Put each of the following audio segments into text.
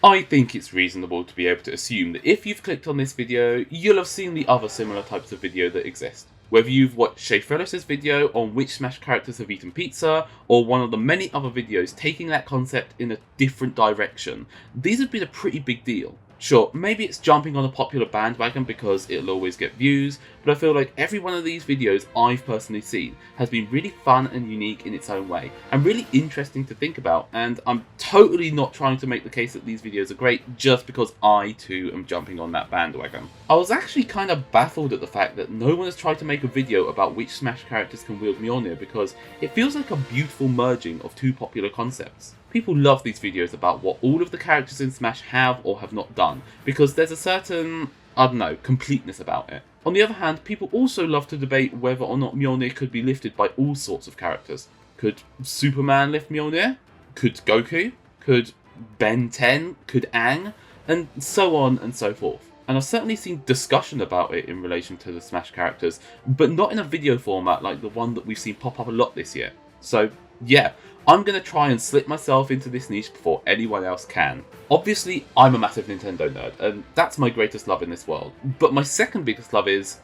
I think it's reasonable to be able to assume that if you've clicked on this video, you'll have seen the other similar types of video that exist. Whether you've watched Shay Fellows' video on which Smash characters have eaten pizza, or one of the many other videos taking that concept in a different direction, these have been a pretty big deal. Sure, maybe it's jumping on a popular bandwagon because it'll always get views, but I feel like every one of these videos I've personally seen has been really fun and unique in its own way, and really interesting to think about, and I'm totally not trying to make the case that these videos are great just because I too am jumping on that bandwagon. I was actually kind of baffled at the fact that no one has tried to make a video about which Smash characters can wield Mjolnir because it feels like a beautiful merging of two popular concepts. People love these videos about what all of the characters in Smash have or have not done, because there's a certain, I don't know, completeness about it. On the other hand, people also love to debate whether or not Mjolnir could be lifted by all sorts of characters. Could Superman lift Mjolnir? Could Goku? Could Ben 10? Could Aang? And so on and so forth. And I've certainly seen discussion about it in relation to the Smash characters, but not in a video format like the one that we've seen pop up a lot this year. So yeah, I'm going to try and slip myself into this niche before anyone else can. Obviously, I'm a massive Nintendo nerd, and that's my greatest love in this world. But my second biggest love is,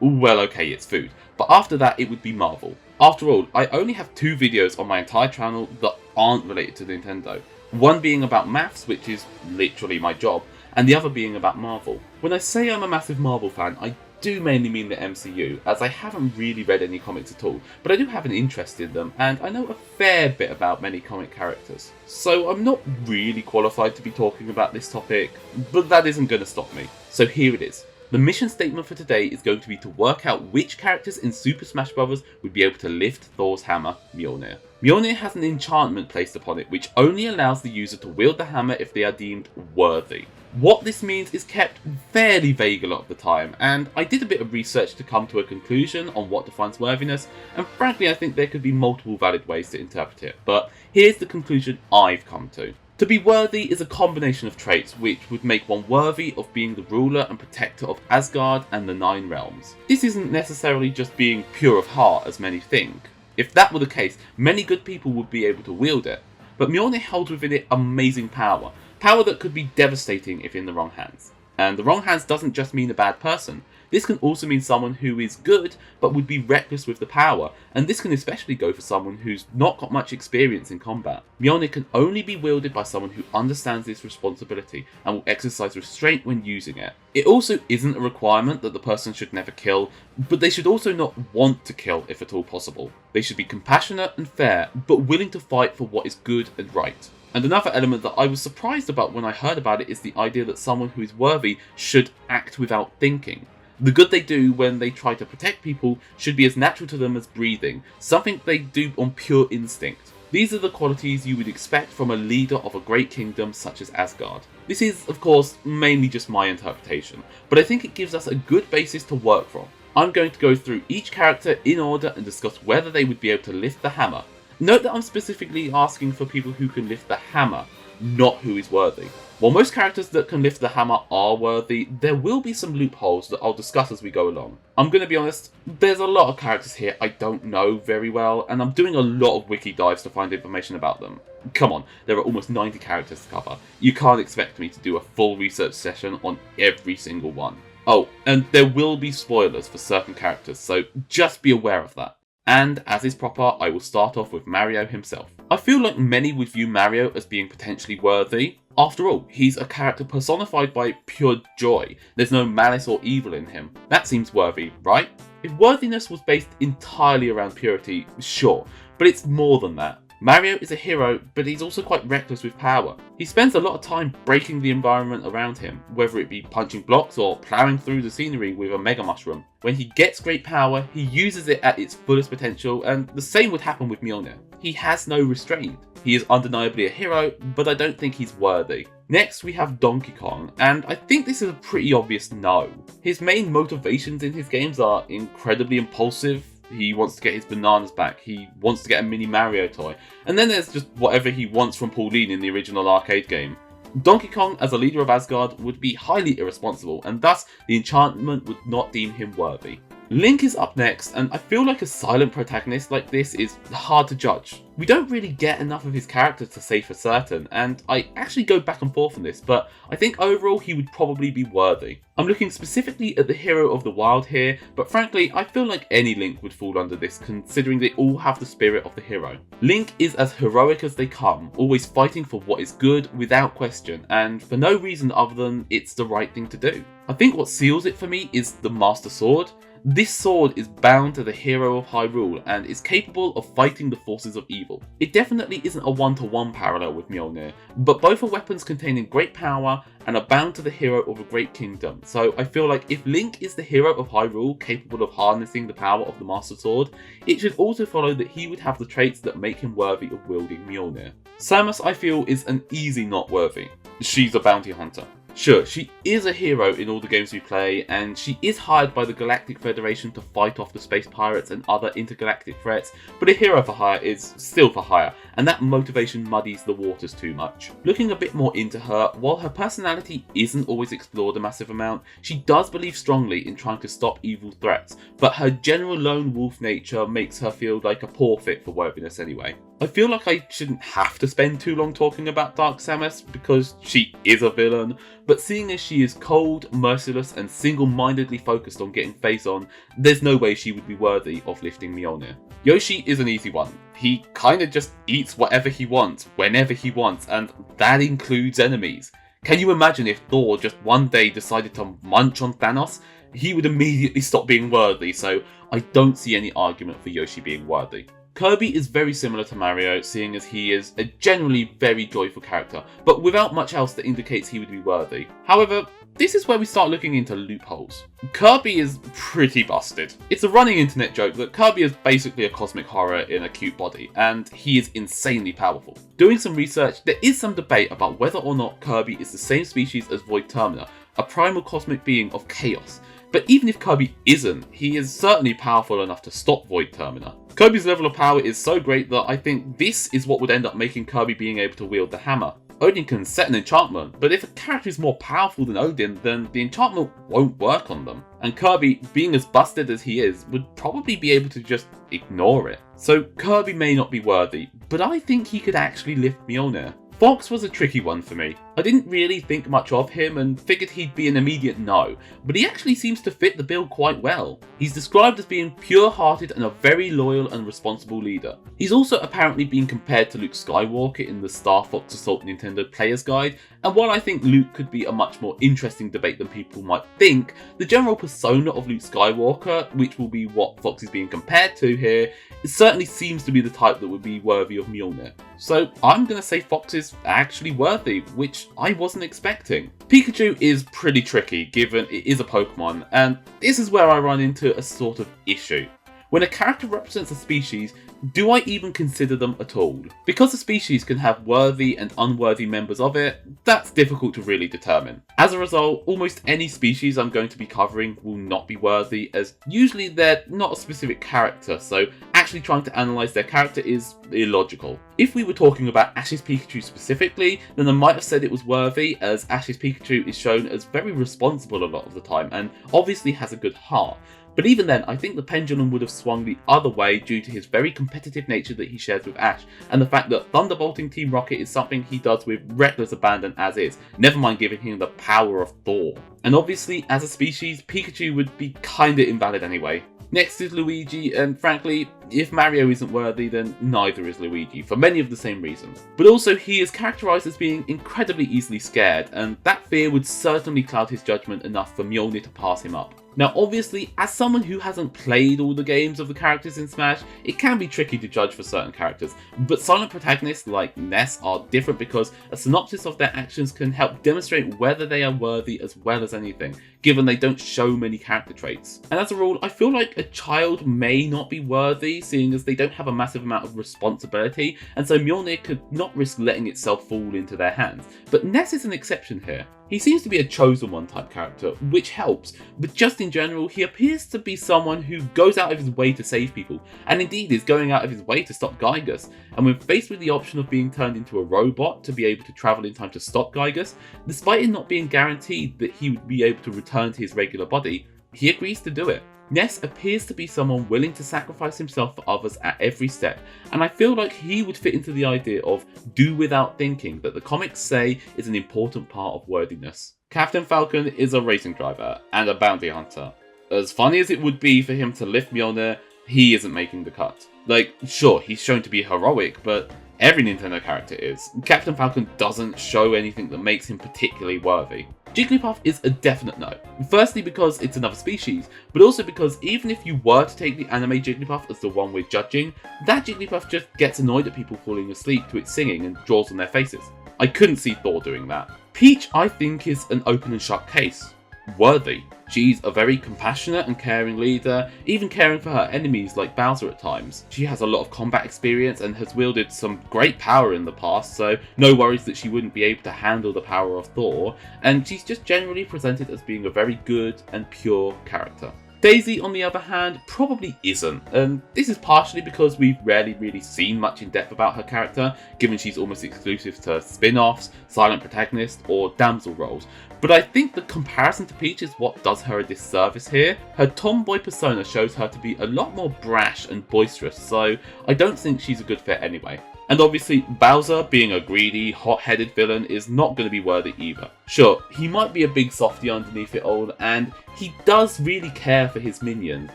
well, okay, it's food. But after that, it would be Marvel. After all, I only have 2 videos on my entire channel that aren't related to Nintendo. One being about maths, which is literally my job, and the other being about Marvel. When I say I'm a massive Marvel fan, I do mainly mean the MCU, as I haven't really read any comics at all, but I do have an interest in them, and I know a fair bit about many comic characters. So I'm not really qualified to be talking about this topic, but that isn't going to stop me. So here it is. The mission statement for today is going to be to work out which characters in Super Smash Bros. Would be able to lift Thor's hammer, Mjolnir. Mjolnir has an enchantment placed upon it, which only allows the user to wield the hammer if they are deemed worthy. What this means is kept fairly vague a lot of the time, and I did a bit of research to come to a conclusion on what defines worthiness, and frankly I think there could be multiple valid ways to interpret it, but here's the conclusion I've come to. To be worthy is a combination of traits which would make one worthy of being the ruler and protector of Asgard and the 9 realms. This isn't necessarily just being pure of heart as many think. If that were the case, many good people would be able to wield it, but Mjolnir holds within it amazing power. Power that could be devastating if in the wrong hands. And the wrong hands doesn't just mean a bad person. This can also mean someone who is good, but would be reckless with the power, and this can especially go for someone who's not got much experience in combat. Mjolnir can only be wielded by someone who understands this responsibility, and will exercise restraint when using it. It also isn't a requirement that the person should never kill, but they should also not want to kill if at all possible. They should be compassionate and fair, but willing to fight for what is good and right. And another element that I was surprised about when I heard about it is the idea that someone who is worthy should act without thinking. The good they do when they try to protect people should be as natural to them as breathing, something they do on pure instinct. These are the qualities you would expect from a leader of a great kingdom such as Asgard. This is, of course, mainly just my interpretation, but I think it gives us a good basis to work from. I'm going to go through each character in order and discuss whether they would be able to lift the hammer. Note that I'm specifically asking for people who can lift the hammer, not who is worthy. While most characters that can lift the hammer are worthy, there will be some loopholes that I'll discuss as we go along. I'm going to be honest, there's a lot of characters here I don't know very well, and I'm doing a lot of wiki dives to find information about them. Come on, there are almost 90 characters to cover. You can't expect me to do a full research session on every single one. Oh, and there will be spoilers for certain characters, so just be aware of that. And, as is proper, I will start off with Mario himself. I feel like many would view Mario as being potentially worthy. After all, he's a character personified by pure joy. There's no malice or evil in him. That seems worthy, right? If worthiness was based entirely around purity, sure, but it's more than that. Mario is a hero, but he's also quite reckless with power. He spends a lot of time breaking the environment around him, whether it be punching blocks or ploughing through the scenery with a Mega Mushroom. When he gets great power, he uses it at its fullest potential, and the same would happen with Mjolnir. He has no restraint. He is undeniably a hero, but I don't think he's worthy. Next, we have Donkey Kong, and I think this is a pretty obvious no. His main motivations in his games are incredibly impulsive. He wants to get his bananas back, he wants to get a mini Mario toy, and then there's just whatever he wants from Pauline in the original arcade game. Donkey Kong as a leader of Asgard would be highly irresponsible, and thus the enchantment would not deem him worthy. Link is up next, and I feel like a silent protagonist like this is hard to judge. We don't really get enough of his character to say for certain, and I actually go back and forth on this, but I think overall he would probably be worthy. I'm looking specifically at the hero of the wild here, but frankly I feel like any Link would fall under this considering they all have the spirit of the hero. Link is as heroic as they come, always fighting for what is good without question, and for no reason other than it's the right thing to do. I think what seals it for me is the Master Sword. This sword is bound to the hero of Hyrule and is capable of fighting the forces of evil. It definitely isn't a one-to-one parallel with Mjolnir, but both are weapons containing great power and are bound to the hero of a great kingdom, so I feel like if Link is the hero of Hyrule capable of harnessing the power of the Master Sword, it should also follow that he would have the traits that make him worthy of wielding Mjolnir. Samus, I feel, is an easy not worthy. She's a bounty hunter. Sure, she is a hero in all the games we play, and she is hired by the Galactic Federation to fight off the space pirates and other intergalactic threats, but a hero for hire is still for hire, and that motivation muddies the waters too much. Looking a bit more into her, while her personality isn't always explored a massive amount, she does believe strongly in trying to stop evil threats, but her general lone wolf nature makes her feel like a poor fit for worthiness anyway. I feel like I shouldn't have to spend too long talking about Dark Samus because she is a villain, but seeing as she is cold, merciless and single-mindedly focused on getting face on, there's no way she would be worthy of lifting Mjolnir. Yoshi is an easy one. He kinda just eats whatever he wants, whenever he wants, and that includes enemies. Can you imagine if Thor just one day decided to munch on Thanos? He would immediately stop being worthy, so I don't see any argument for Yoshi being worthy. Kirby is very similar to Mario, seeing as he is a generally very joyful character, but without much else that indicates he would be worthy. However, this is where we start looking into loopholes. Kirby is pretty busted. It's a running internet joke that Kirby is basically a cosmic horror in a cute body, and he is insanely powerful. Doing some research, there is some debate about whether or not Kirby is the same species as Void Termina, a primal cosmic being of chaos. But even if Kirby isn't, he is certainly powerful enough to stop Void Termina. Kirby's level of power is so great that I think this is what would end up making Kirby being able to wield the hammer. Odin can set an enchantment, but if a character is more powerful than Odin, then the enchantment won't work on them. And Kirby, being as busted as he is, would probably be able to just ignore it. So Kirby may not be worthy, but I think he could actually lift Mjolnir. Fox was a tricky one for me. I didn't really think much of him and figured he'd be an immediate no, but he actually seems to fit the bill quite well. He's described as being pure-hearted and a very loyal and responsible leader. He's also apparently been compared to Luke Skywalker in the Star Fox Assault Nintendo Player's Guide, and while I think Luke could be a much more interesting debate than people might think, the general persona of Luke Skywalker, which will be what Fox is being compared to here, it certainly seems to be the type that would be worthy of Mjolnir. So I'm going to say Fox is actually worthy, which I wasn't expecting. Pikachu is pretty tricky given it is a Pokemon, and this is where I run into a sort of issue. When a character represents a species, do I even consider them at all? Because a species can have worthy and unworthy members of it, that's difficult to really determine. As a result, almost any species I'm going to be covering will not be worthy, as usually they're not a specific character, so actually trying to analyse their character is illogical. If we were talking about Ash's Pikachu specifically, then I might have said it was worthy, as Ash's Pikachu is shown as very responsible a lot of the time, and obviously has a good heart. But even then, I think the pendulum would have swung the other way due to his very competitive nature that he shares with Ash, and the fact that thunderbolting Team Rocket is something he does with reckless abandon as is, never mind giving him the power of Thor. And obviously, as a species, Pikachu would be kinda invalid anyway. Next is Luigi, and frankly, if Mario isn't worthy, then neither is Luigi, for many of the same reasons. But also, he is characterised as being incredibly easily scared, and that fear would certainly cloud his judgment enough for Mjolnir to pass him up. Now obviously, as someone who hasn't played all the games of the characters in Smash, it can be tricky to judge for certain characters, but silent protagonists like Ness are different because a synopsis of their actions can help demonstrate whether they are worthy as well as anything, given they don't show many character traits. And as a rule, I feel like a child may not be worthy, seeing as they don't have a massive amount of responsibility, and so Mjolnir could not risk letting itself fall into their hands. But Ness is an exception here. He seems to be a chosen one type character, which helps, but just in general, he appears to be someone who goes out of his way to save people, and indeed is going out of his way to stop Gygus, and when faced with the option of being turned into a robot to be able to travel in time to stop Gygus, despite it not being guaranteed that he would be able to return to his regular body, he agrees to do it. Ness appears to be someone willing to sacrifice himself for others at every step, and I feel like he would fit into the idea of do without thinking that the comics say is an important part of worthiness. Captain Falcon is a racing driver and a bounty hunter. As funny as it would be for him to lift Mjolnir, he isn't making the cut. Like, sure, he's shown to be heroic, but every Nintendo character is. Captain Falcon doesn't show anything that makes him particularly worthy. Jigglypuff is a definite no. Firstly because it's another species, but also because even if you were to take the anime Jigglypuff as the one we're judging, that Jigglypuff just gets annoyed at people falling asleep to its singing and draws on their faces. I couldn't see Thor doing that. Peach, I think, is an open and shut case. Worthy. She's a very compassionate and caring leader, even caring for her enemies like Bowser at times. She has a lot of combat experience and has wielded some great power in the past, so no worries that she wouldn't be able to handle the power of Thor, and she's just generally presented as being a very good and pure character. Daisy, on the other hand, probably isn't, and this is partially because we've rarely really seen much in depth about her character, given she's almost exclusive to spin-offs, silent protagonist, or damsel roles. But I think the comparison to Peach is what does her a disservice here. Her tomboy persona shows her to be a lot more brash and boisterous, so I don't think she's a good fit anyway. And obviously, Bowser, being a greedy, hot-headed villain, is not going to be worthy either. Sure, he might be a big softy underneath it all, and he does really care for his minions,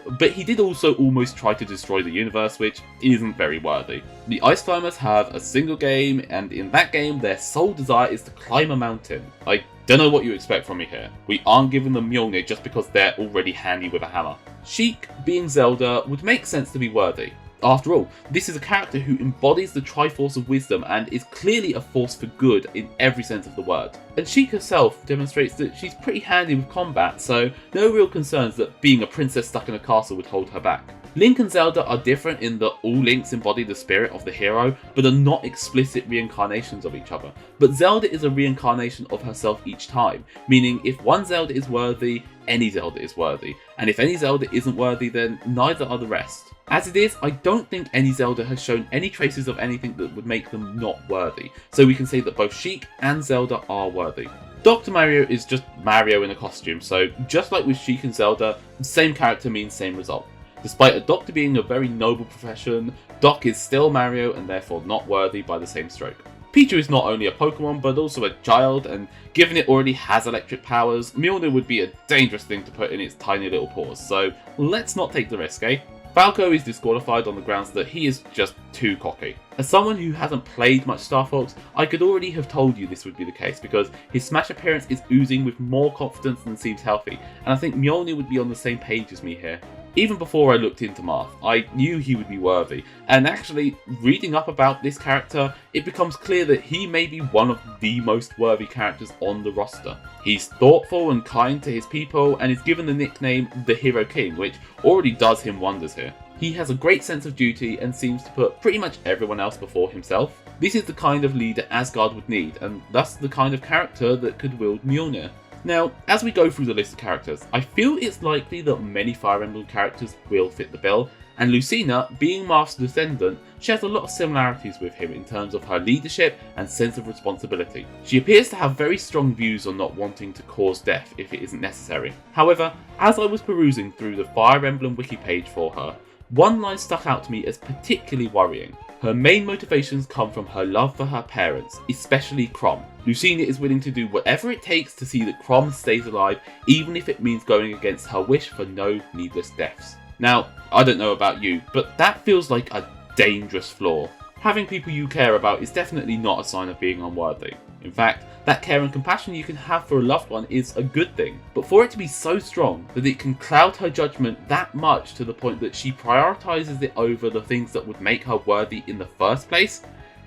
but he did also almost try to destroy the universe, which isn't very worthy. The Ice Climbers have a single game, and in that game, their sole desire is to climb a mountain. I don't know what you expect from me here. We aren't giving them Mjolnir just because they're already handy with a hammer. Sheik, being Zelda, would make sense to be worthy. After all, this is a character who embodies the Triforce of Wisdom and is clearly a force for good in every sense of the word. And Sheik herself demonstrates that she's pretty handy with combat, so no real concerns that being a princess stuck in a castle would hold her back. Link and Zelda are different in that all Links embody the spirit of the hero, but are not explicit reincarnations of each other. But Zelda is a reincarnation of herself each time, meaning if one Zelda is worthy, any Zelda is worthy, and if any Zelda isn't worthy, then neither are the rest. As it is, I don't think any Zelda has shown any traces of anything that would make them not worthy, so we can say that both Sheik and Zelda are worthy. Dr. Mario is just Mario in a costume, so just like with Sheik and Zelda, same character means same result. Despite a doctor being a very noble profession, Doc is still Mario and therefore not worthy by the same stroke. Pichu is not only a Pokemon but also a child, and given it already has electric powers, Mjolnir would be a dangerous thing to put in its tiny little paws, so let's not take the risk, eh? Falco is disqualified on the grounds that he is just too cocky. As someone who hasn't played much Star Fox, I could already have told you this would be the case because his Smash appearance is oozing with more confidence than seems healthy, and I think Mjolnir would be on the same page as me here. Even before I looked into Marth, I knew he would be worthy, and actually, reading up about this character, it becomes clear that he may be one of the most worthy characters on the roster. He's thoughtful and kind to his people, and is given the nickname the Hero King, which already does him wonders here. He has a great sense of duty and seems to put pretty much everyone else before himself. This is the kind of leader Asgard would need, and thus the kind of character that could wield Mjolnir. Now, as we go through the list of characters, I feel it's likely that many Fire Emblem characters will fit the bill, and Lucina, being Marth's descendant, shares a lot of similarities with him in terms of her leadership and sense of responsibility. She appears to have very strong views on not wanting to cause death if it isn't necessary. However, as I was perusing through the Fire Emblem wiki page for her, one line stuck out to me as particularly worrying. Her main motivations come from her love for her parents, especially Chrom. Lucina is willing to do whatever it takes to see that Chrom stays alive, even if it means going against her wish for no needless deaths. Now, I don't know about you, but that feels like a dangerous flaw. Having people you care about is definitely not a sign of being unworthy. In fact, that care and compassion you can have for a loved one is a good thing, but for it to be so strong that it can cloud her judgment that much to the point that she prioritizes it over the things that would make her worthy in the first place,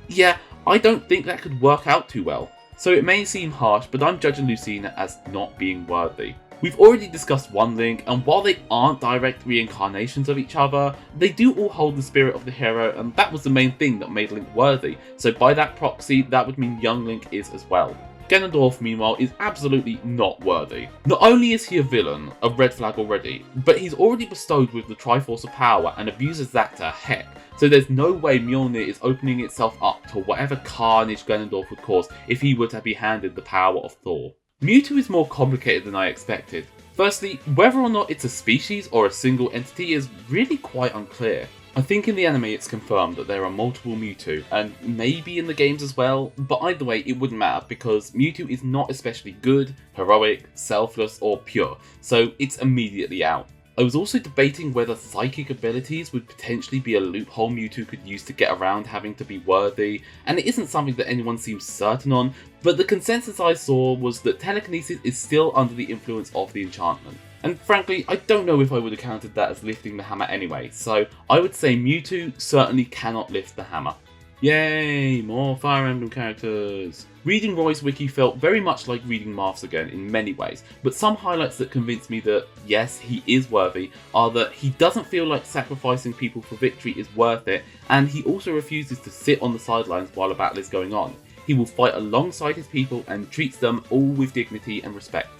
yeah, I don't think that could work out too well. So it may seem harsh, but I'm judging Lucina as not being worthy. We've already discussed One Link, and while they aren't direct reincarnations of each other, they do all hold the spirit of the hero, and that was the main thing that made Link worthy, so by that proxy, that would mean young Link is as well. Ganondorf, meanwhile, is absolutely not worthy. Not only is he a villain, a red flag already, but he's already bestowed with the Triforce of Power and abuses that to heck, so there's no way Mjolnir is opening itself up to whatever carnage Ganondorf would cause if he were to be handed the power of Thor. Mewtwo is more complicated than I expected. Firstly, whether or not it's a species or a single entity is really quite unclear. I think in the anime it's confirmed that there are multiple Mewtwo, and maybe in the games as well, but either way it wouldn't matter because Mewtwo is not especially good, heroic, selfless or pure, so it's immediately out. I was also debating whether psychic abilities would potentially be a loophole Mewtwo could use to get around having to be worthy, and it isn't something that anyone seems certain on, but the consensus I saw was that telekinesis is still under the influence of the enchantment. And frankly, I don't know if I would have counted that as lifting the hammer anyway, so I would say Mewtwo certainly cannot lift the hammer. Yay, more Fire Emblem characters! Reading Roy's wiki felt very much like reading Marth's again in many ways, but some highlights that convinced me that yes, he is worthy are that he doesn't feel like sacrificing people for victory is worth it, and he also refuses to sit on the sidelines while a battle is going on. He will fight alongside his people and treats them all with dignity and respect.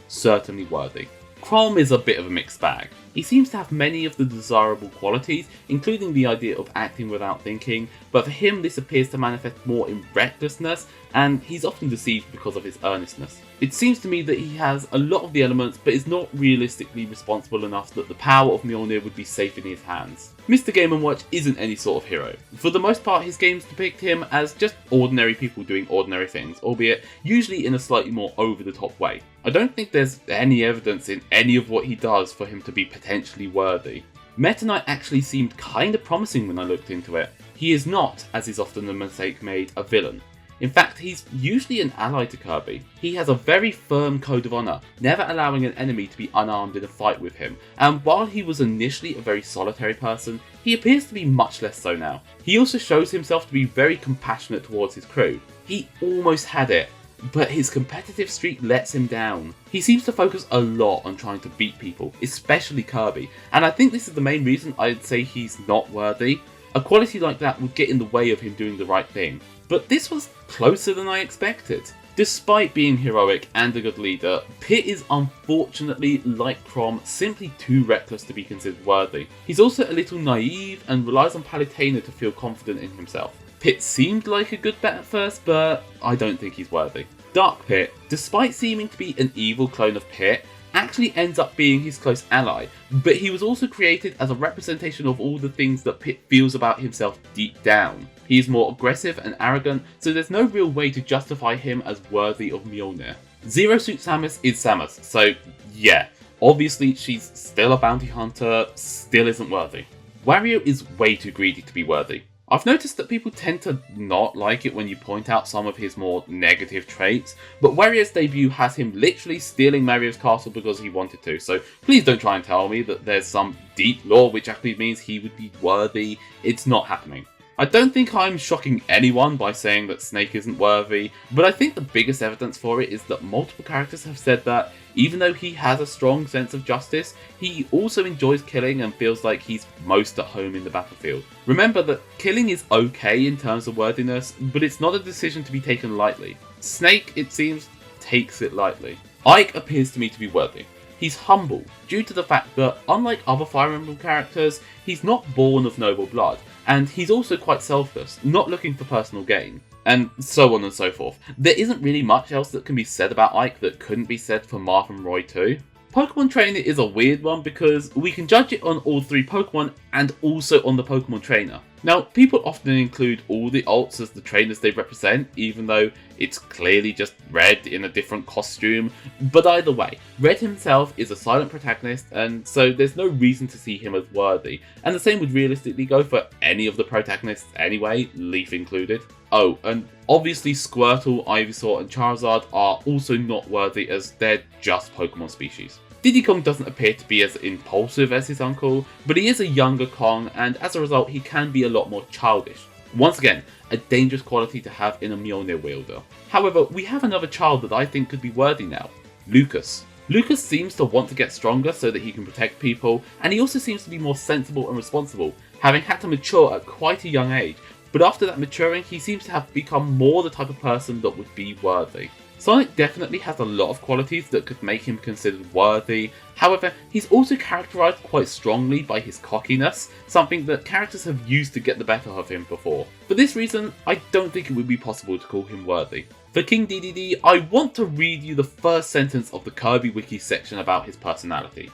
Certainly worthy. Chrom is a bit of a mixed bag. He seems to have many of the desirable qualities, including the idea of acting without thinking, but for him this appears to manifest more in recklessness, and he's often deceived because of his earnestness. It seems to me that he has a lot of the elements, but is not realistically responsible enough that the power of Mjolnir would be safe in his hands. Mr. Game & Watch isn't any sort of hero. For the most part, his games depict him as just ordinary people doing ordinary things, albeit usually in a slightly more over-the-top way. I don't think there's any evidence in any of what he does for him to be potentially worthy. Meta Knight actually seemed kinda promising when I looked into it. He is not, as is often the mistake made, a villain. In fact, he's usually an ally to Kirby. He has a very firm code of honour, never allowing an enemy to be unarmed in a fight with him, and while he was initially a very solitary person, he appears to be much less so now. He also shows himself to be very compassionate towards his crew. He almost had it, but his competitive streak lets him down. He seems to focus a lot on trying to beat people, especially Kirby, and I think this is the main reason I'd say he's not worthy. A quality like that would get in the way of him doing the right thing. But this was closer than I expected. Despite being heroic and a good leader, Pit is unfortunately, like Chrom, simply too reckless to be considered worthy. He's also a little naive and relies on Palutena to feel confident in himself. Pit seemed like a good bet at first, but I don't think he's worthy. Dark Pit, despite seeming to be an evil clone of Pit, actually ends up being his close ally, but he was also created as a representation of all the things that Pit feels about himself deep down. He is more aggressive and arrogant, so there's no real way to justify him as worthy of Mjolnir. Zero Suit Samus is Samus, so yeah, obviously she's still a bounty hunter, still isn't worthy. Wario is way too greedy to be worthy. I've noticed that people tend to not like it when you point out some of his more negative traits, but Wario's debut has him literally stealing Mario's castle because he wanted to, so please don't try and tell me that there's some deep lore which actually means he would be worthy. It's not happening. I don't think I'm shocking anyone by saying that Snake isn't worthy, but I think the biggest evidence for it is that multiple characters have said that even though he has a strong sense of justice, he also enjoys killing and feels like he's most at home in the battlefield. Remember that killing is okay in terms of worthiness, but it's not a decision to be taken lightly. Snake, it seems, takes it lightly. Ike appears to me to be worthy. He's humble, due to the fact that, unlike other Fire Emblem characters, he's not born of noble blood, and he's also quite selfless, not looking for personal gain, and so on and so forth. There isn't really much else that can be said about Ike that couldn't be said for Marth and Roy too. Pokemon Trainer is a weird one because we can judge it on all three Pokemon and also on the Pokemon Trainer. Now, people often include all the alts as the trainers they represent, even though it's clearly just Red in a different costume, but either way, Red himself is a silent protagonist, and so there's no reason to see him as worthy, and the same would realistically go for any of the protagonists anyway, Leaf included. Oh, and obviously Squirtle, Ivysaur and Charizard are also not worthy as they're just Pokemon species. Diddy Kong doesn't appear to be as impulsive as his uncle, but he is a younger Kong, and as a result he can be a lot more childish. Once again, a dangerous quality to have in a Mjolnir wielder. However, we have another child that I think could be worthy now, Lucas. Lucas seems to want to get stronger so that he can protect people, and he also seems to be more sensible and responsible, having had to mature at quite a young age, but after that maturing he seems to have become more the type of person that would be worthy. Sonic definitely has a lot of qualities that could make him considered worthy, however, he's also characterised quite strongly by his cockiness, something that characters have used to get the better of him before. For this reason, I don't think it would be possible to call him worthy. For King DDD, I want to read you the first sentence of the Kirby Wiki section about his personality.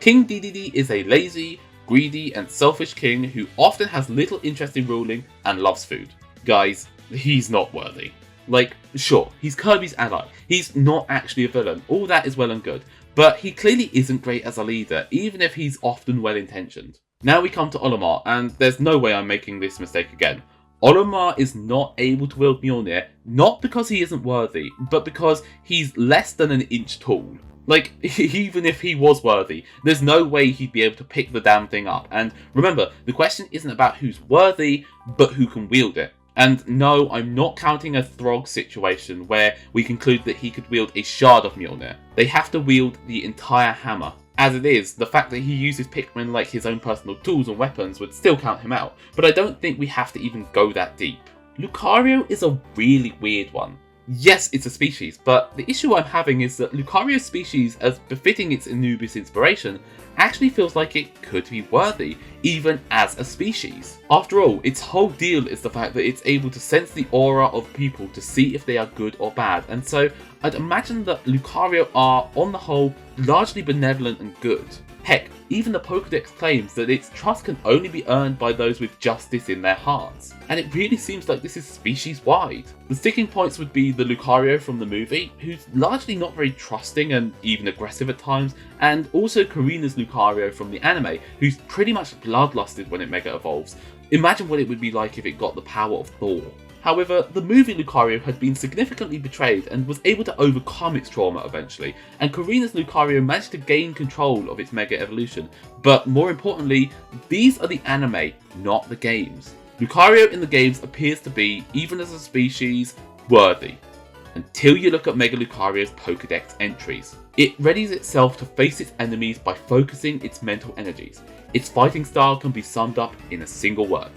King DDD is a lazy, greedy and selfish king who often has little interest in ruling and loves food. Guys, he's not worthy. Like, sure, he's Kirby's ally. He's not actually a villain. All that is well and good. But he clearly isn't great as a leader, even if he's often well-intentioned. Now we come to Olimar, and there's no way I'm making this mistake again. Olimar is not able to wield Mjolnir, not because he isn't worthy, but because he's less than an inch tall. Like, even if he was worthy, there's no way he'd be able to pick the damn thing up. And remember, the question isn't about who's worthy, but who can wield it. And no, I'm not counting a Throg situation where we conclude that he could wield a shard of Mjolnir. They have to wield the entire hammer. As it is, the fact that he uses Pikmin like his own personal tools and weapons would still count him out, but I don't think we have to even go that deep. Lucario is a really weird one. Yes, it's a species, but the issue I'm having is that Lucario's species, as befitting its Anubis inspiration, actually feels like it could be worthy, even as a species. After all, its whole deal is the fact that it's able to sense the aura of people to see if they are good or bad, and so I'd imagine that Lucario are, on the whole, largely benevolent and good. Heck, even the Pokédex claims that its trust can only be earned by those with justice in their hearts. And it really seems like this is species-wide. The sticking points would be the Lucario from the movie, who's largely not very trusting and even aggressive at times, and also Karina's Lucario from the anime, who's pretty much bloodlusted when it Mega Evolves. Imagine what it would be like if it got the power of Thor. However, the movie Lucario had been significantly betrayed and was able to overcome its trauma eventually, and Karina's Lucario managed to gain control of its Mega Evolution. But more importantly, these are the anime, not the games. Lucario in the games appears to be, even as a species, worthy. Until you look at Mega Lucario's Pokédex entries. It readies itself to face its enemies by focusing its mental energies. Its fighting style can be summed up in a single word: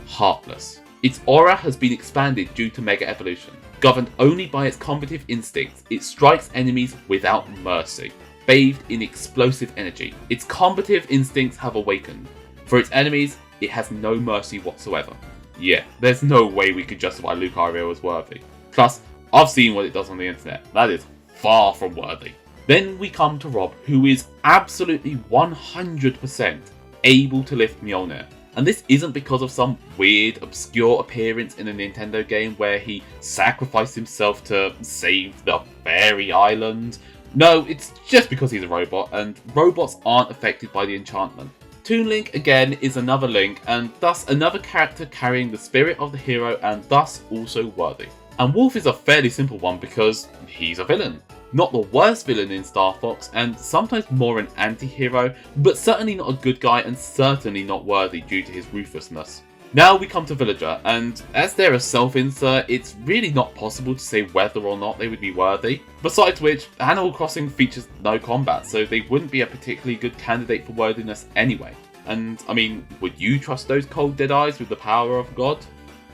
heartless. Its aura has been expanded due to Mega Evolution. Governed only by its combative instincts, it strikes enemies without mercy. Bathed in explosive energy, its combative instincts have awakened. For its enemies, it has no mercy whatsoever. Yeah, there's no way we could justify Lucario as worthy. Plus, I've seen what it does on the internet. That is far from worthy. Then we come to Rob, who is absolutely 100% able to lift Mjolnir. And this isn't because of some weird, obscure appearance in a Nintendo game where he sacrificed himself to save the fairy island. No, it's just because he's a robot, and robots aren't affected by the enchantment. Toon Link, again, is another Link, and thus another character carrying the spirit of the hero and thus also worthy. And Wolf is a fairly simple one because he's a villain. Not the worst villain in Star Fox, and sometimes more an anti-hero, but certainly not a good guy and certainly not worthy due to his ruthlessness. Now we come to Villager, and as they're a self-insert, it's really not possible to say whether or not they would be worthy. Besides which, Animal Crossing features no combat, so they wouldn't be a particularly good candidate for worthiness anyway. And, I mean, would you trust those cold dead eyes with the power of God?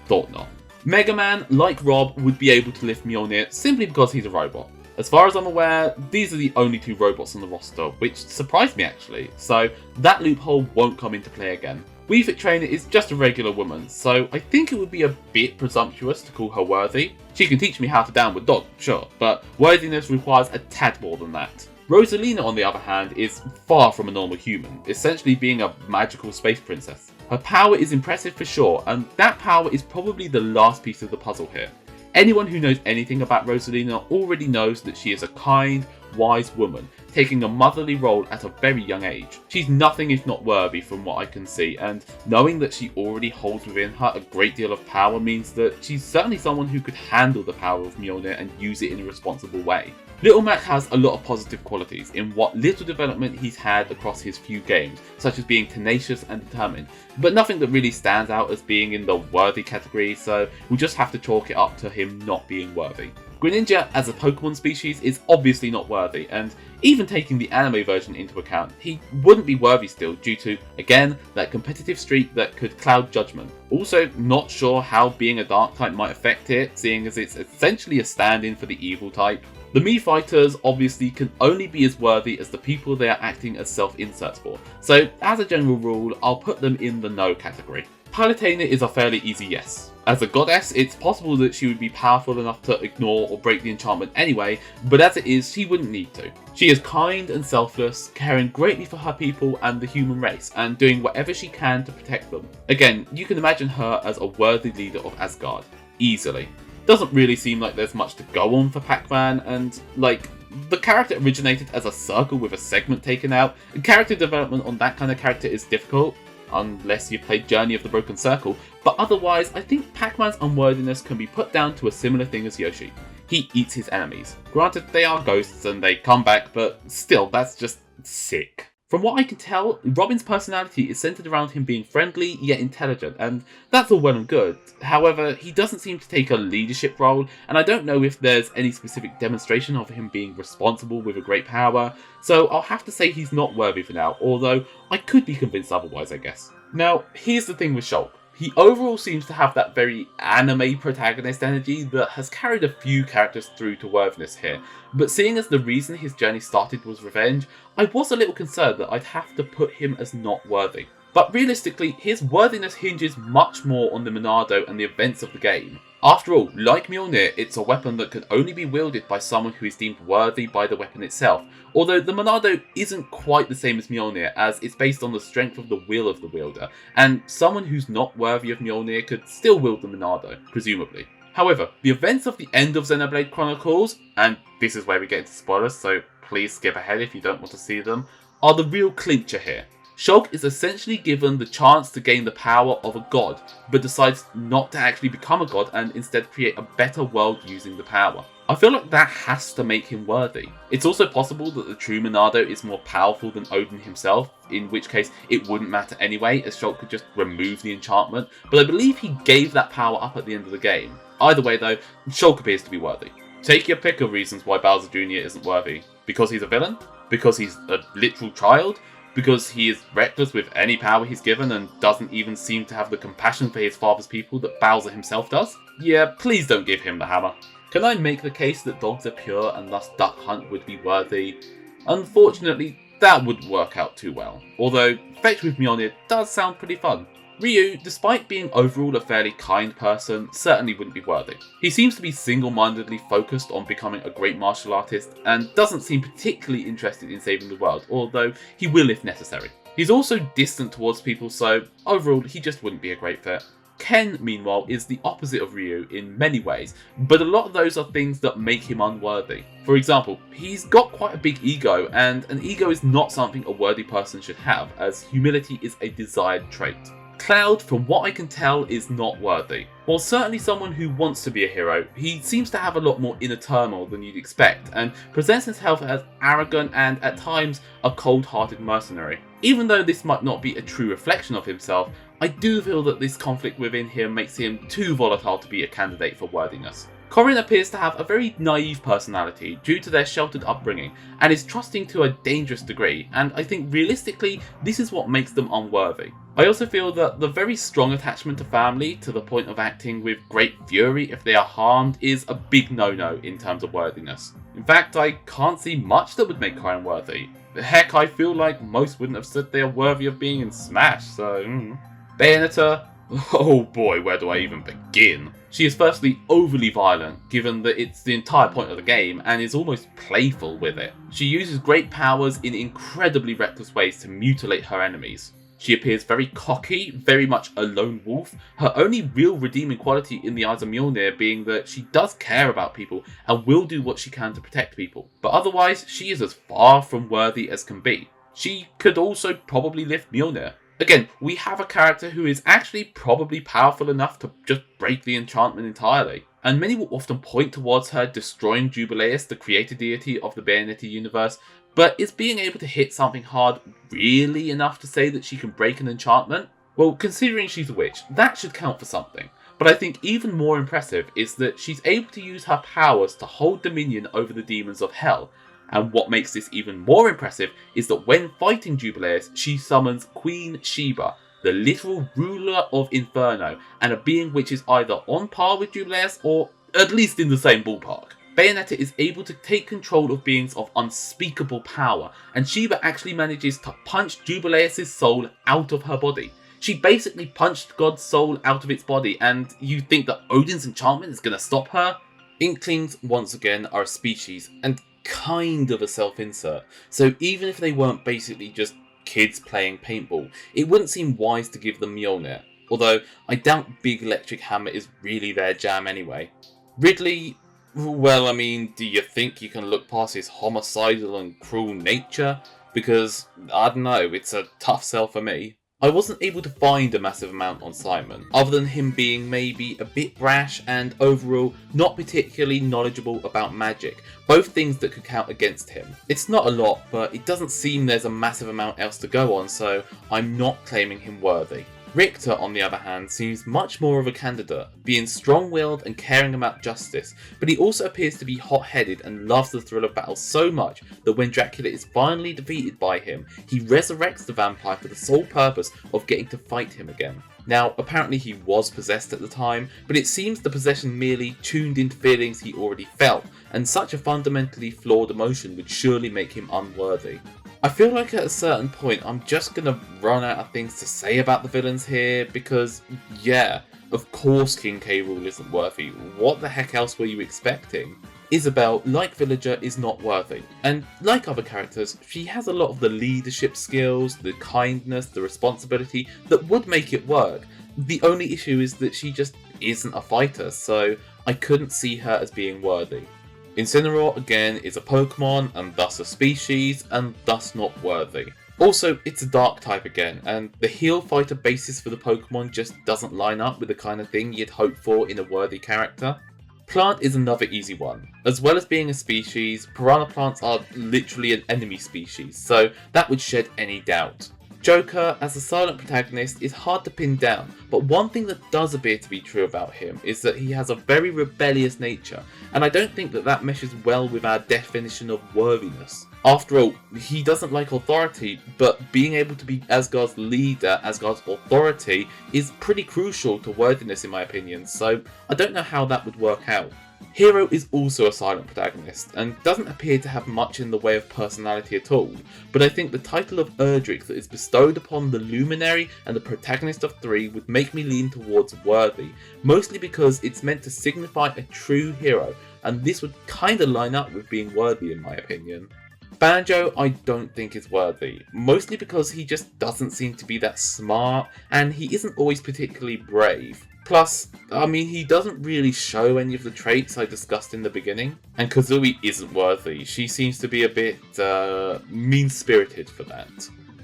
Thought not. Mega Man, like Rob, would be able to lift Mjolnir simply because he's a robot. As far as I'm aware, these are the only two robots on the roster, which surprised me actually, so that loophole won't come into play again. Wii Fit Trainer is just a regular woman, so I think it would be a bit presumptuous to call her worthy. She can teach me how to downward dog, sure, but worthiness requires a tad more than that. Rosalina, on the other hand, is far from a normal human, essentially being a magical space princess. Her power is impressive for sure, and that power is probably the last piece of the puzzle here. Anyone who knows anything about Rosalina already knows that she is a kind, wise woman, taking a motherly role at a very young age. She's nothing if not worthy from what I can see, and knowing that she already holds within her a great deal of power means that she's certainly someone who could handle the power of Mjolnir and use it in a responsible way. Little Mac has a lot of positive qualities in what little development he's had across his few games, such as being tenacious and determined, but nothing that really stands out as being in the worthy category, so we'll just have to chalk it up to him not being worthy. Greninja as a Pokemon species is obviously not worthy, and even taking the anime version into account, he wouldn't be worthy still due to, again, that competitive streak that could cloud judgment. Also, not sure how being a dark type might affect it, seeing as it's essentially a stand-in for the evil type. The Mii fighters obviously can only be as worthy as the people they are acting as self-inserts for, so as a general rule, I'll put them in the no category. Palutena is a fairly easy yes. As a goddess, it's possible that she would be powerful enough to ignore or break the enchantment anyway, but as it is, she wouldn't need to. She is kind and selfless, caring greatly for her people and the human race, and doing whatever she can to protect them. Again, you can imagine her as a worthy leader of Asgard, easily. Doesn't really seem like there's much to go on for Pac-Man, and the character originated as a circle with a segment taken out, and character development on that kind of character is difficult, unless you've played Journey of the Broken Circle, but otherwise I think Pac-Man's unworthiness can be put down to a similar thing as Yoshi. He eats his enemies. Granted, they are ghosts and they come back, but still, that's just sick. From what I can tell, Robin's personality is centered around him being friendly yet intelligent, and that's all well and good. However, he doesn't seem to take a leadership role, and I don't know if there's any specific demonstration of him being responsible with a great power, so I'll have to say he's not worthy for now, although I could be convinced otherwise, I guess. Now, here's the thing with Shulk. He overall seems to have that very anime protagonist energy that has carried a few characters through to worthiness here, but seeing as the reason his journey started was revenge, I was a little concerned that I'd have to put him as not worthy. But realistically, his worthiness hinges much more on the Monado and the events of the game. After all, like Mjolnir, it's a weapon that can only be wielded by someone who is deemed worthy by the weapon itself, although the Monado isn't quite the same as Mjolnir, as it's based on the strength of the will of the wielder, and someone who's not worthy of Mjolnir could still wield the Monado, presumably. However, the events of the end of Xenoblade Chronicles, and this is where we get into spoilers, so please skip ahead if you don't want to see them, are the real clincher here. Shulk is essentially given the chance to gain the power of a god, but decides not to actually become a god and instead create a better world using the power. I feel like that has to make him worthy. It's also possible that the true Monado is more powerful than Odin himself, in which case it wouldn't matter anyway, as Shulk could just remove the enchantment, but I believe he gave that power up at the end of the game. Either way though, Shulk appears to be worthy. Take your pick of reasons why Bowser Jr. isn't worthy. Because he's a villain? Because he's a literal child? Because he is reckless with any power he's given and doesn't even seem to have the compassion for his father's people that Bowser himself does? Yeah, please don't give him the hammer. Can I make the case that dogs are pure and thus Duck Hunt would be worthy? Unfortunately, that wouldn't work out too well, although Fetch with Mjolnir does sound pretty fun. Ryu, despite being overall a fairly kind person, certainly wouldn't be worthy. He seems to be single-mindedly focused on becoming a great martial artist, and doesn't seem particularly interested in saving the world, although he will if necessary. He's also distant towards people, so overall he just wouldn't be a great fit. Ken, meanwhile, is the opposite of Ryu in many ways, but a lot of those are things that make him unworthy. For example, he's got quite a big ego, and an ego is not something a worthy person should have, as humility is a desired trait. Cloud, from what I can tell, is not worthy. While certainly someone who wants to be a hero, he seems to have a lot more inner turmoil than you'd expect, and presents himself as arrogant and, at times, a cold-hearted mercenary. Even though this might not be a true reflection of himself, I do feel that this conflict within him makes him too volatile to be a candidate for worthiness. Corrin appears to have a very naive personality due to their sheltered upbringing, and is trusting to a dangerous degree, and I think realistically this is what makes them unworthy. I also feel that the very strong attachment to family, to the point of acting with great fury if they are harmed, is a big no-no in terms of worthiness. In fact, I can't see much that would make Corrin worthy. Heck, I feel like most wouldn't have said they are worthy of being in Smash, so... Bayonetta? Oh boy, where do I even begin? She is firstly overly violent, given that it's the entire point of the game, and is almost playful with it. She uses great powers in incredibly reckless ways to mutilate her enemies. She appears very cocky, very much a lone wolf, her only real redeeming quality in the eyes of Mjolnir being that she does care about people and will do what she can to protect people, but otherwise she is as far from worthy as can be. She could also probably lift Mjolnir. Again, we have a character who is actually probably powerful enough to just break the enchantment entirely, and many will often point towards her destroying Jubileus, the creator deity of the Bayonetta universe, but is being able to hit something hard really enough to say that she can break an enchantment? Well, considering she's a witch, that should count for something. But I think even more impressive is that she's able to use her powers to hold dominion over the demons of hell. And what makes this even more impressive is that when fighting Jubileus, she summons Queen Sheba, the literal ruler of Inferno, and a being which is either on par with Jubileus or at least in the same ballpark. Bayonetta is able to take control of beings of unspeakable power, and Sheba actually manages to punch Jubileus' soul out of her body. She basically punched God's soul out of its body, and you think that Odin's enchantment is going to stop her? Inklings, once again, are a species, and kind of a self-insert, so even if they weren't basically just kids playing paintball, it wouldn't seem wise to give them Mjolnir, although I doubt Big Electric Hammer is really their jam anyway. Ridley, well, I mean, do you think you can look past his homicidal and cruel nature? Because, I don't know, it's a tough sell for me. I wasn't able to find a massive amount on Simon, other than him being maybe a bit brash and overall not particularly knowledgeable about magic, both things that could count against him. It's not a lot, but it doesn't seem there's a massive amount else to go on, so I'm not claiming him worthy. Richter, on the other hand, seems much more of a candidate, being strong-willed and caring about justice, but he also appears to be hot-headed and loves the thrill of battle so much that when Dracula is finally defeated by him, he resurrects the vampire for the sole purpose of getting to fight him again. Now, apparently he was possessed at the time, but it seems the possession merely tuned into feelings he already felt, and such a fundamentally flawed emotion would surely make him unworthy. I feel like at a certain point I'm just gonna run out of things to say about the villains here because, yeah, of course King K. Rool isn't worthy. What the heck else were you expecting? Isabelle, like Villager, is not worthy, and like other characters, she has a lot of the leadership skills, the kindness, the responsibility that would make it work. The only issue is that she just isn't a fighter, so I couldn't see her as being worthy. Incineroar, again, is a Pokemon, and thus a species, and thus not worthy. Also, it's a Dark type again, and the heal fighter basis for the Pokemon just doesn't line up with the kind of thing you'd hope for in a worthy character. Plant is another easy one. As well as being a species, piranha plants are literally an enemy species, so that would shed any doubt. Joker, as a silent protagonist, is hard to pin down, but one thing that does appear to be true about him is that he has a very rebellious nature, and I don't think that that meshes well with our definition of worthiness. After all, he doesn't like authority, but being able to be Asgard's leader, Asgard's authority, is pretty crucial to worthiness in my opinion, so I don't know how that would work out. Hero is also a silent protagonist, and doesn't appear to have much in the way of personality at all, but I think the title of Erdrick that is bestowed upon the luminary and the protagonist of 3 would make me lean towards worthy, mostly because it's meant to signify a true hero, and this would kinda line up with being worthy in my opinion. Banjo I don't think is worthy, mostly because he just doesn't seem to be that smart, and he isn't always particularly brave. Plus, I mean, he doesn't really show any of the traits I discussed in the beginning. And Kazooie isn't worthy. She seems to be a bit, mean-spirited for that.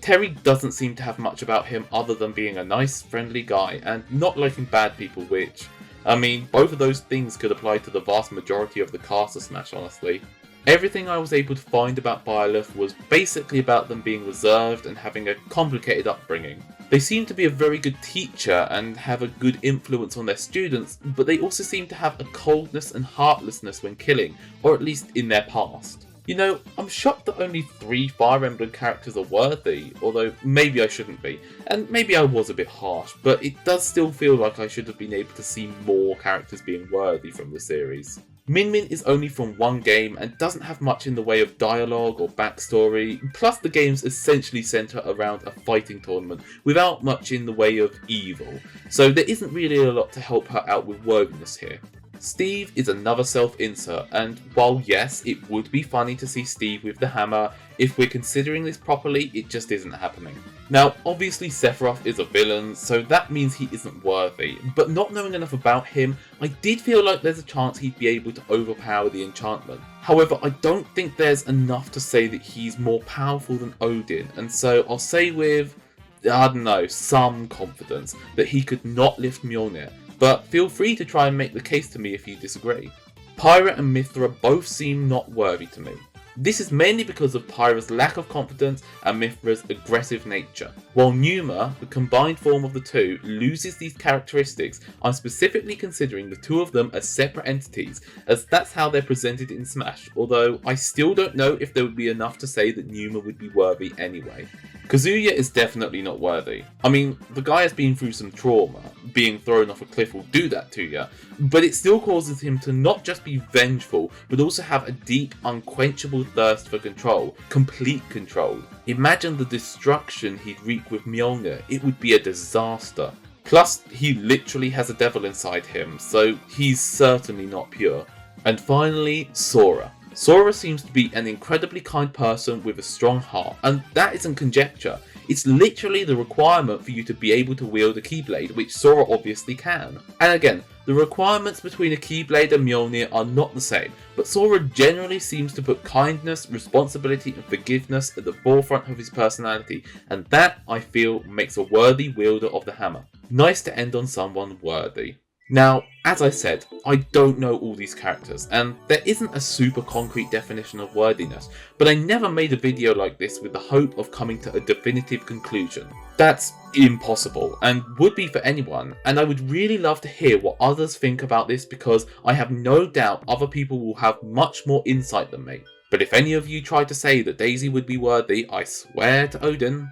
Terry doesn't seem to have much about him other than being a nice, friendly guy and not liking bad people, which, I mean, both of those things could apply to the vast majority of the cast of Smash, honestly. Everything I was able to find about Byleth was basically about them being reserved and having a complicated upbringing. They seem to be a very good teacher and have a good influence on their students, but they also seem to have a coldness and heartlessness when killing, or at least in their past. You know, I'm shocked that only 3 Fire Emblem characters are worthy, although maybe I shouldn't be, and maybe I was a bit harsh, but it does still feel like I should have been able to see more characters being worthy from the series. Min Min is only from one game and doesn't have much in the way of dialogue or backstory, plus the games essentially centre around a fighting tournament without much in the way of evil, so there isn't really a lot to help her out with worthiness here. Steve is another self-insert, and while yes, it would be funny to see Steve with the hammer, if we're considering this properly, it just isn't happening. Now, obviously Sephiroth is a villain, so that means he isn't worthy, but not knowing enough about him, I did feel like there's a chance he'd be able to overpower the enchantment. However, I don't think there's enough to say that he's more powerful than Odin, and so I'll say with, I don't know, some confidence, that he could not lift Mjolnir. But feel free to try and make the case to me if you disagree. Pyra and Mithra both seem not worthy to me. This is mainly because of Pyra's lack of confidence and Mithra's aggressive nature. While Numa, the combined form of the two, loses these characteristics, I'm specifically considering the two of them as separate entities, as that's how they're presented in Smash, although I still don't know if there would be enough to say that Numa would be worthy anyway. Kazuya is definitely not worthy. I mean, the guy has been through some trauma. Being thrown off a cliff will do that to you, but it still causes him to not just be vengeful, but also have a deep, unquenchable thirst for control. Complete control. Imagine the destruction he'd wreak with Mjolnir. It would be a disaster. Plus, he literally has a devil inside him, so he's certainly not pure. And finally, Sora. Sora seems to be an incredibly kind person with a strong heart, and that isn't conjecture. It's literally the requirement for you to be able to wield a Keyblade, which Sora obviously can. And again, the requirements between a Keyblade and Mjolnir are not the same, but Sora generally seems to put kindness, responsibility and forgiveness at the forefront of his personality, and that, I feel, makes a worthy wielder of the hammer. Nice to end on someone worthy. Now, as I said, I don't know all these characters, and there isn't a super concrete definition of worthiness, but I never made a video like this with the hope of coming to a definitive conclusion. That's impossible, and would be for anyone, and I would really love to hear what others think about this because I have no doubt other people will have much more insight than me. But if any of you try to say that Daisy would be worthy, I swear to Odin,